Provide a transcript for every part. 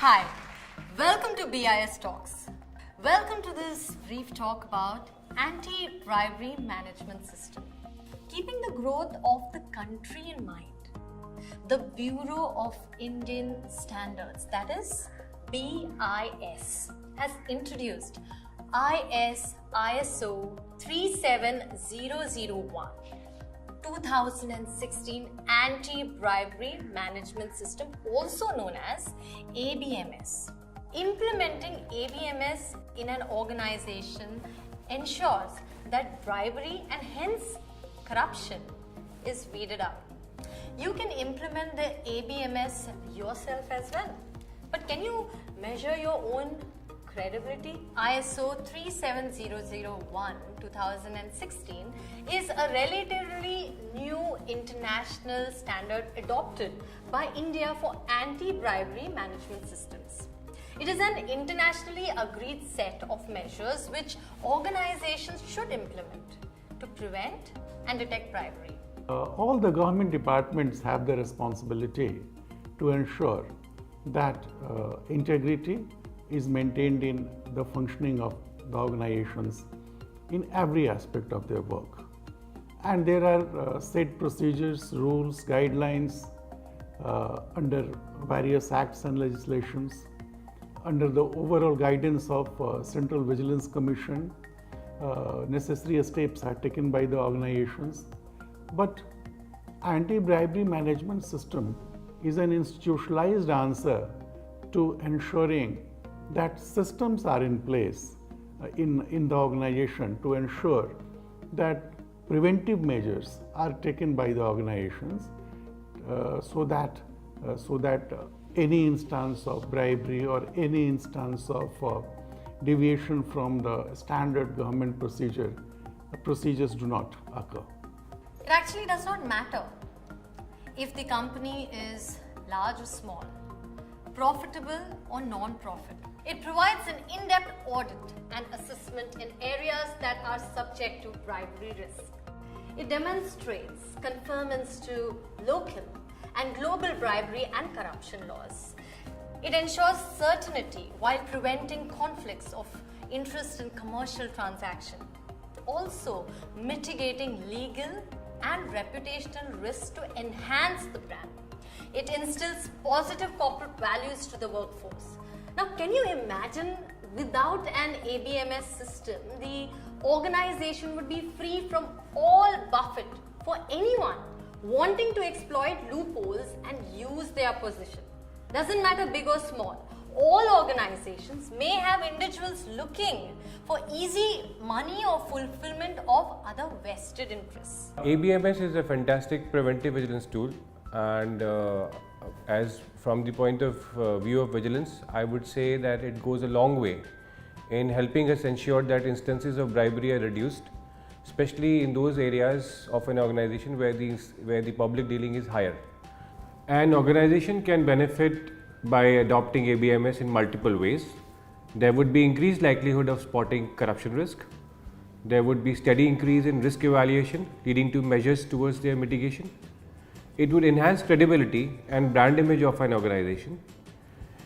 Hi, welcome to BIS Talks. Welcome to this brief talk about anti-bribery management system. Keeping the growth of the country in mind, the Bureau of Indian Standards, that is BIS, has introduced ISO 37001 2016 Anti-Bribery Management System, also known as ABMS. Implementing ABMS in an organization ensures that bribery and hence corruption is weeded out. You can implement the ABMS yourself as well. But can you measure your own credibility? ISO 37001 2016 is a relatively new international standard adopted by India for anti-bribery management systems. It is an internationally agreed set of measures which organizations should implement to prevent and detect bribery. All the government departments have the responsibility to ensure that integrity is maintained in the functioning of the organizations in every aspect of their work. And there are set procedures, rules, guidelines under various acts and legislations. Under the overall guidance of Central Vigilance Commission, necessary steps are taken by the organizations. But anti-bribery management system is an institutionalized answer to ensuring that systems are in place in the organization to ensure that preventive measures are taken by the organizations so that any instance of bribery or any instance of deviation from the standard government procedures do not occur. It actually does not matter if the company is large or small, profitable or non-profit. It provides an in-depth audit and assessment in areas that are subject to bribery risk. It demonstrates conformance to local and global bribery and corruption laws. It ensures certainty while preventing conflicts of interest in commercial transaction. Also mitigating legal and reputational risks to enhance the brand. It instills positive corporate values to the workforce. Now, can you imagine without an ABMS system, the organization would be free from all buffet for anyone wanting to exploit loopholes and use their position. Doesn't matter big or small. All organizations may have individuals looking for easy money or fulfillment of other vested interests. ABMS is a fantastic preventive vigilance tool, and as from the point of view of vigilance, I would say that it goes a long way in helping us ensure that instances of bribery are reduced, especially in those areas of an organization where the public dealing is higher. An organization can benefit by adopting ABMS in multiple ways. There would be increased likelihood of spotting corruption risk. There would be steady increase in risk evaluation, leading to measures towards their mitigation. It would enhance credibility and brand image of an organization.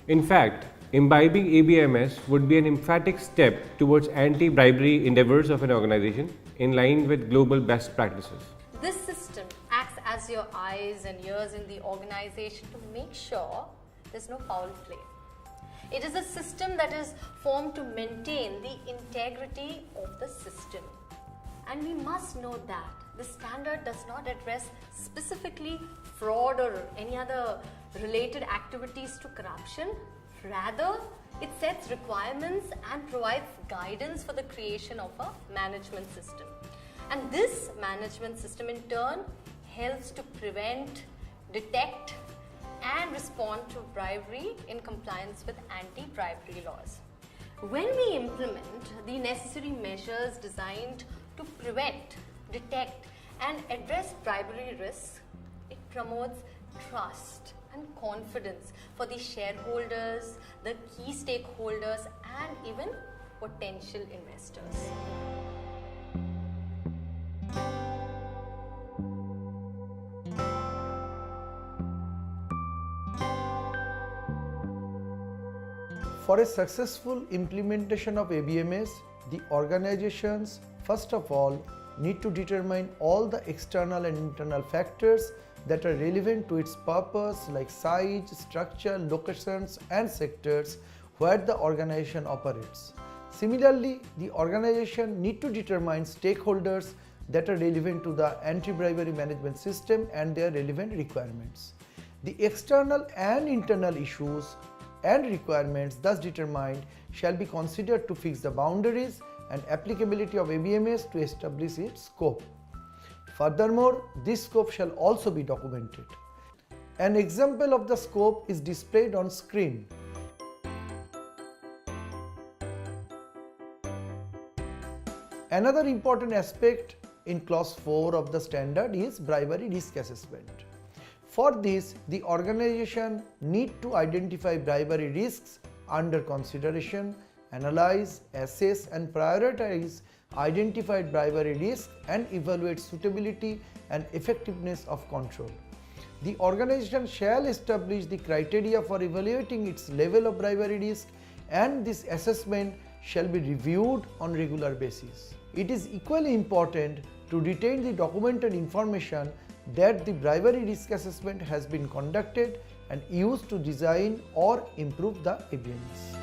In fact, imbibing ABMS would be an emphatic step towards anti-bribery endeavors of an organization in line with global best practices. This system acts as your eyes and ears in the organization to make sure there's no foul play. It is a system that is formed to maintain the integrity of the system. And we must note that the standard does not address specifically fraud or any other related activities to corruption. Rather, it sets requirements and provides guidance for the creation of a management system. And this management system in turn helps to prevent, detect, and respond to bribery in compliance with anti-bribery laws. When we implement the necessary measures designed to prevent, detect, and address bribery risks, it promotes trust and confidence for the shareholders, the key stakeholders, and even potential investors. For a successful implementation of ABMS, the organizations first of all need to determine all the external and internal factors that are relevant to its purpose, like size, structure, locations and sectors where the organization operates. Similarly, the organization need to determine stakeholders that are relevant to the anti-bribery management system and their relevant requirements. The external and internal issues and requirements thus determined shall be considered to fix the boundaries and applicability of ABMS to establish its scope. Furthermore, this scope shall also be documented. An example of the scope is displayed on screen. Another important aspect in clause 4 of the standard is bribery risk assessment. For this, the organization need to identify bribery risks under consideration, analyze, assess and prioritize identified bribery risks and evaluate suitability and effectiveness of control. The organization shall establish the criteria for evaluating its level of bribery risk, and this assessment shall be reviewed on regular basis. It is equally important to retain the documented information that the bribery risk assessment has been conducted and used to design or improve the ABMS.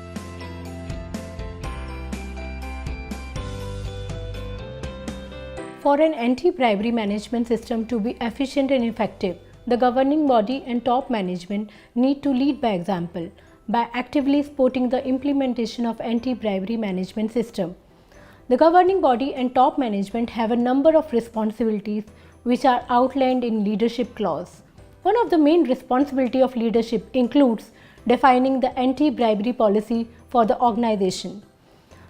For an anti-bribery management system to be efficient and effective, the governing body and top management need to lead by example by actively supporting the implementation of anti-bribery management system. The governing body and top management have a number of responsibilities which are outlined in leadership clause. One of the main responsibility of leadership includes defining the anti-bribery policy for the organization.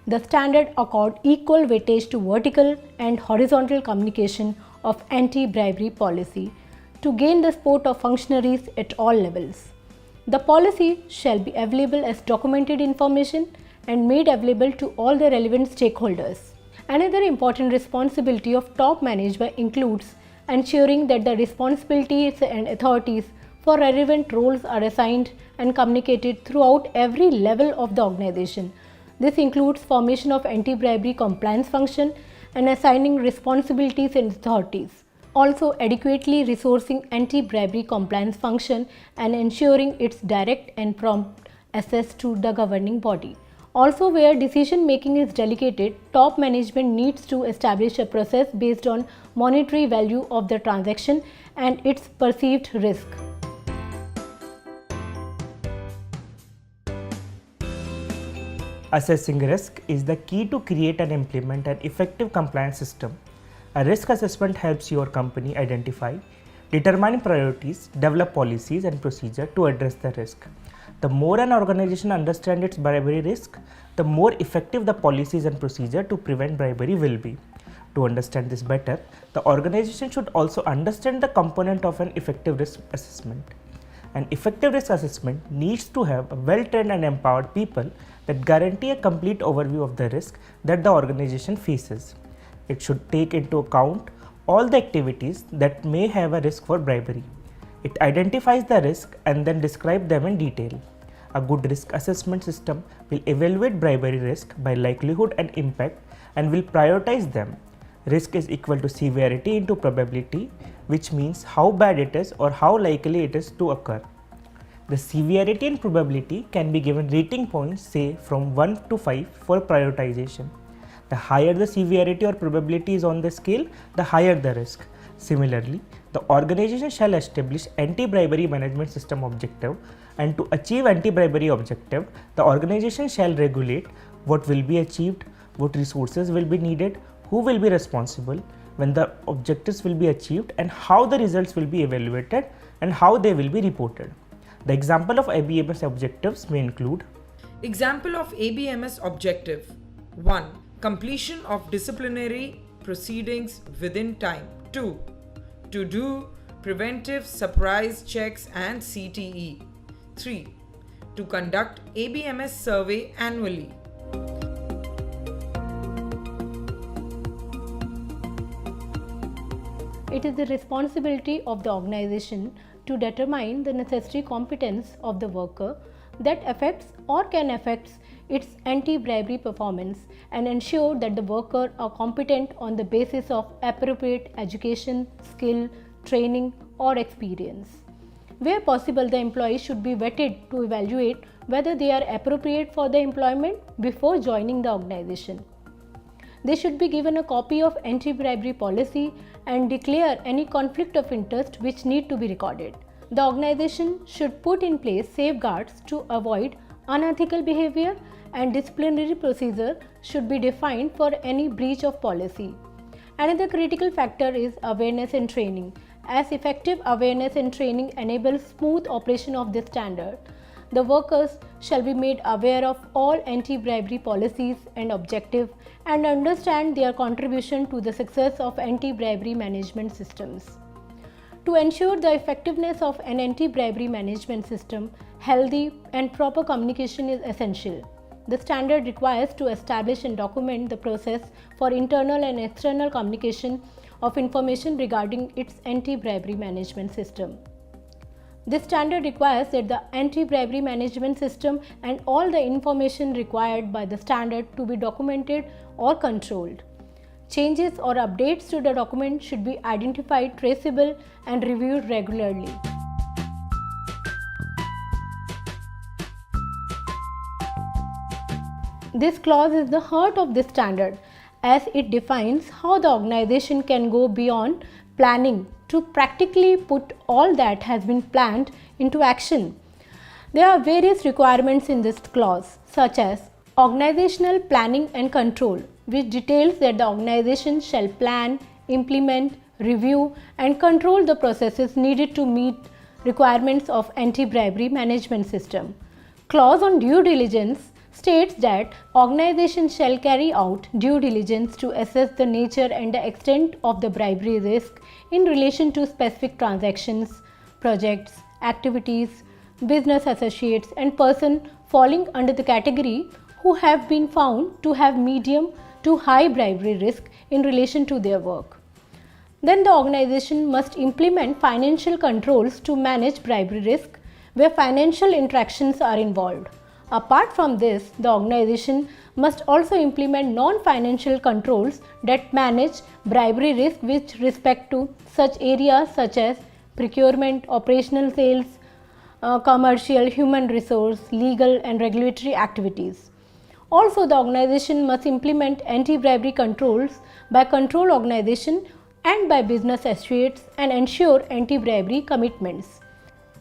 The standard accord equal weightage to vertical and horizontal communication of anti-bribery policy to gain the support of functionaries at all levels. The policy shall be available as documented information and made available to all the relevant stakeholders. Another important responsibility of top management includes ensuring that the responsibilities and authorities for relevant roles are assigned and communicated throughout every level of the organization. This includes formation of anti-bribery compliance function and assigning responsibilities and authorities. Also adequately resourcing anti-bribery compliance function and ensuring its direct and prompt access to the governing body. Also, where decision making is delegated, top management needs to establish a process based on monetary value of the transaction and its perceived risk. Assessing risk is the key to create and implement an effective compliance system. A risk assessment helps your company identify, determine priorities, develop policies and procedures to address the risk. The more an organization understands its bribery risk, the more effective the policies and procedure to prevent bribery will be. To understand this better, the organization should also understand the component of an effective risk assessment. An effective risk assessment needs to have well-trained and empowered people that guarantee a complete overview of the risk that the organization faces. It should take into account all the activities that may have a risk for bribery. It identifies the risk and then describes them in detail. A good risk assessment system will evaluate bribery risk by likelihood and impact and will prioritize them. Risk is equal to severity into probability, which means how bad it is or how likely it is to occur. The severity and probability can be given rating points, say from 1 to 5 for prioritization. The higher the severity or probability is on the scale, the higher the risk. Similarly, the organization shall establish anti-bribery management system objective, and to achieve anti-bribery objective, the organization shall regulate what will be achieved, what resources will be needed, who will be responsible, when the objectives will be achieved, and how the results will be evaluated and how they will be reported. The example of ABMS objectives may include: Example of ABMS objective 1. Completion of disciplinary proceedings within time. 2. To do preventive surprise checks and CTE. 3. To conduct ABMS survey annually. It is the responsibility of the organization to determine the necessary competence of the worker that affects or can affect its anti-bribery performance and ensure that the workers are competent on the basis of appropriate education, skill, training or experience. Where possible, the employee should be vetted to evaluate whether they are appropriate for the employment before joining the organization. They should be given a copy of anti-bribery policy and declare any conflict of interest which need to be recorded. The organization should put in place safeguards to avoid unethical behavior, and disciplinary procedure should be defined for any breach of policy. Another critical factor is awareness and training. As effective awareness and training enables smooth operation of this standard, the workers shall be made aware of all anti-bribery policies and objectives and understand their contribution to the success of anti-bribery management systems. To ensure the effectiveness of an anti-bribery management system, healthy and proper communication is essential. The standard requires to establish and document the process for internal and external communication of information regarding its anti-bribery management system. This standard requires that the anti-bribery management system and all the information required by the standard to be documented or controlled. Changes or updates to the document should be identified, traceable, and reviewed regularly. This clause is the heart of this standard, as it defines how the organization can go beyond planning to practically put all that has been planned into action. There are various requirements in this clause, such as organizational planning and control, which details that the organization shall plan, implement, review, and control the processes needed to meet requirements of anti-bribery management system. Clause on due diligence states that organization shall carry out due diligence to assess the nature and the extent of the bribery risk in relation to specific transactions, projects, activities, business associates and persons falling under the category who have been found to have medium to high bribery risk in relation to their work. Then the organization must implement financial controls to manage bribery risk where financial interactions are involved. Apart from this, the organization must also implement non-financial controls that manage bribery risk with respect to such areas such as procurement, operational sales, commercial, human resource, legal and regulatory activities. Also, the organization must implement anti-bribery controls by control organization and by business associates and ensure anti-bribery commitments.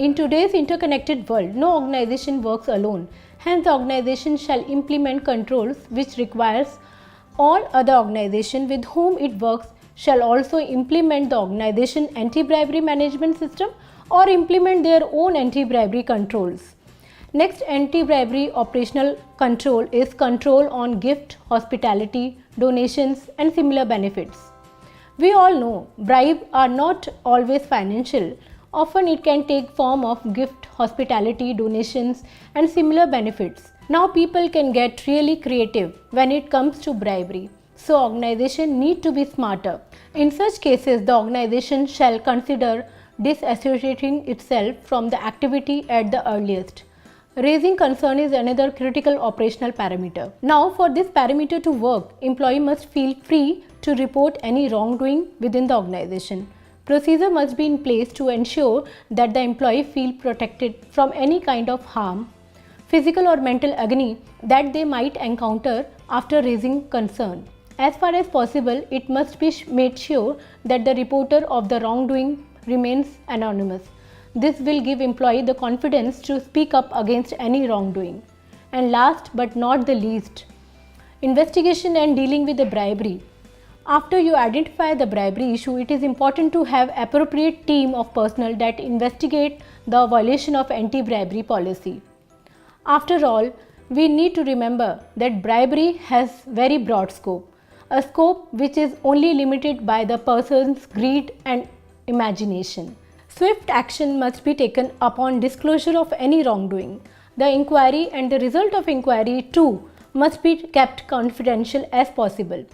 In today's interconnected world, no organization works alone. Hence, the organization shall implement controls which requires all other organizations with whom it works shall also implement the organization anti-bribery management system or implement their own anti-bribery controls. Next, anti-bribery operational control is control on gift, hospitality, donations and similar benefits. We all know bribes are not always financial. Often it can take form of gift, hospitality, donations and similar benefits. Now people can get really creative when it comes to bribery. So organization need to be smarter. In such cases, the organization shall consider disassociating itself from the activity at the earliest. Raising concern is another critical operational parameter. Now for this parameter to work, employee must feel free to report any wrongdoing within the organization. Procedure must be in place to ensure that the employee feel protected from any kind of harm, physical or mental agony that they might encounter after raising concern. As far as possible, it must be made sure that the reporter of the wrongdoing remains anonymous. This will give employee the confidence to speak up against any wrongdoing. And last but not the least, investigation and dealing with the bribery. After you identify the bribery issue, it is important to have appropriate team of personnel that investigate the violation of anti-bribery policy. After all, we need to remember that bribery has very broad scope, a scope which is only limited by the person's greed and imagination. Swift action must be taken upon disclosure of any wrongdoing. The inquiry and the result of inquiry too must be kept confidential as possible.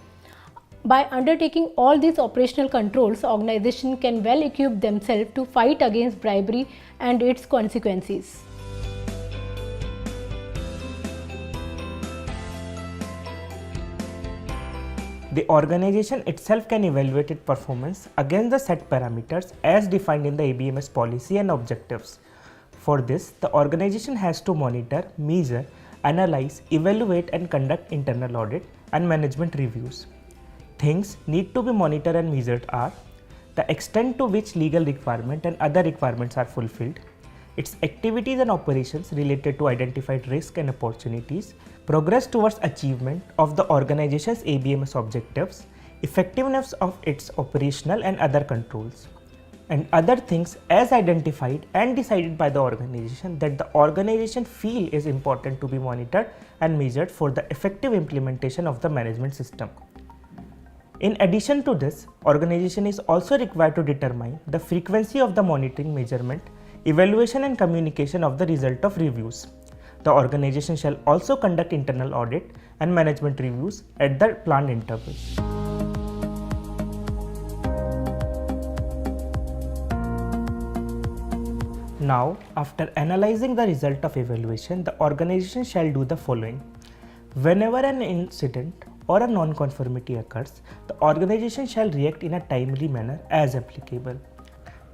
By undertaking all these operational controls, organization can well equip themselves to fight against bribery and its consequences. The organization itself can evaluate its performance against the set parameters as defined in the ABMS policy and objectives. For this, the organization has to monitor, measure, analyze, evaluate and conduct internal audit and management reviews. Things need to be monitored and measured are the extent to which legal requirement and other requirements are fulfilled, its activities and operations related to identified risk and opportunities, progress towards achievement of the organization's ABMS objectives, effectiveness of its operational and other controls, and other things as identified and decided by the organization that the organization feel is important to be monitored and measured for the effective implementation of the management system. In addition to this, organization is also required to determine the frequency of the monitoring, measurement, evaluation and communication of the result of reviews. The organization shall also conduct internal audit and management reviews at the planned intervals. Now, after analyzing the result of evaluation, the organization shall do the following. Whenever an incident or a non-conformity occurs, the organization shall react in a timely manner as applicable.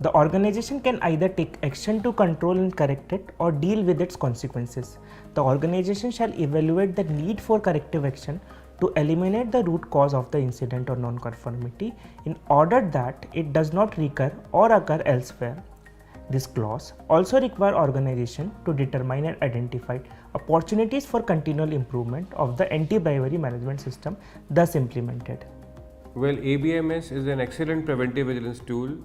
The organization can either take action to control and correct it or deal with its consequences. The organization shall evaluate the need for corrective action to eliminate the root cause of the incident or non-conformity in order that it does not recur or occur elsewhere. This clause also requires organization to determine and identify opportunities for continual improvement of the anti-bribery management system thus implemented. Well, ABMS is an excellent preventive vigilance tool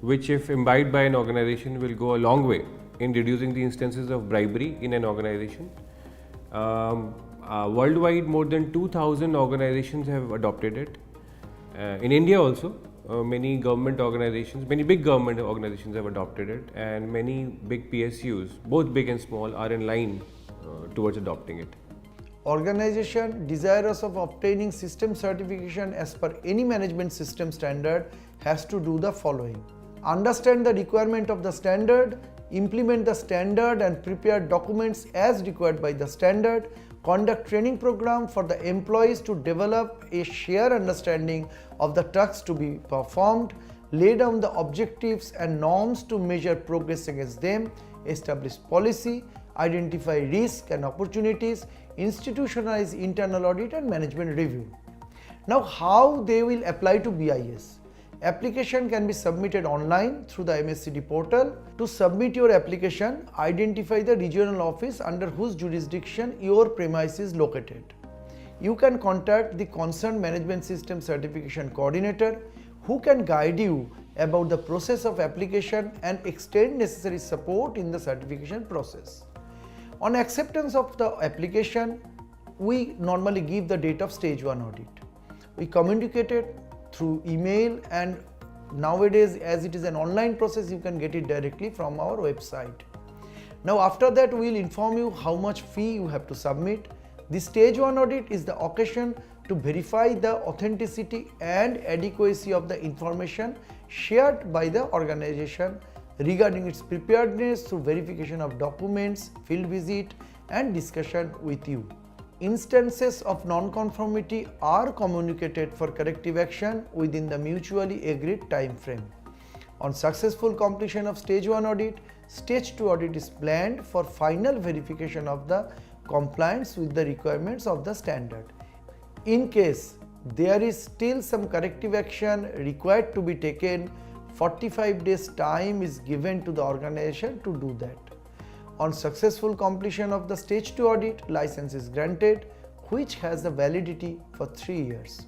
which, if imbibed by an organization, will go a long way in reducing the instances of bribery in an organization. Worldwide, more than 2,000 organizations have adopted it. In India also, many government organizations, many big government organizations have adopted it, and many big PSUs, both big and small, are in line towards adopting it. Organization desirous of obtaining system certification as per any management system standard has to do the following. Understand the requirement of the standard, implement the standard and prepare documents as required by the standard, conduct training program for the employees to develop a shared understanding of the tasks to be performed, lay down the objectives and norms to measure progress against them, establish policy, identify risk and opportunities, institutionalize internal audit and management review. Now, how they will apply to BIS? Application can be submitted online through the MSCD portal. To submit your application, identify the regional office under whose jurisdiction your premise is located. You can contact the concerned management system certification coordinator who can guide you about the process of application and extend necessary support in the certification process. On acceptance of the application, we normally give the date of stage 1 audit. We communicate it through email, and nowadays as it is an online process, you can get it directly from our website. Now after that, we will inform you how much fee you have to submit. The stage 1 audit is the occasion to verify the authenticity and adequacy of the information shared by the organization regarding its preparedness through verification of documents, field visit and discussion with you. Instances of non-conformity are communicated for corrective action within the mutually agreed time frame. On successful completion of stage 1 audit, stage 2 audit is planned for final verification of the compliance with the requirements of the standard. In case there is still some corrective action required to be taken, 45 days time is given to the organization to do that. On successful completion of the stage 2 audit, license is granted, which has a validity for 3 years.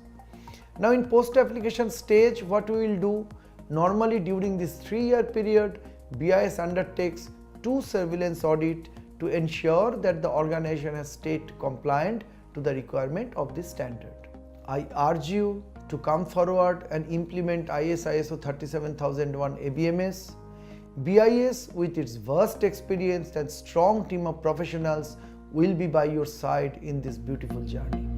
Now in post-application stage, what we will do? Normally during this 3-year period, BIS undertakes 2 surveillance audits to ensure that the organization has stayed compliant to the requirement of this standard. I urge you to come forward and implement ISO 37001 ABMS. BIS, with its vast experience and strong team of professionals, will be by your side in this beautiful journey.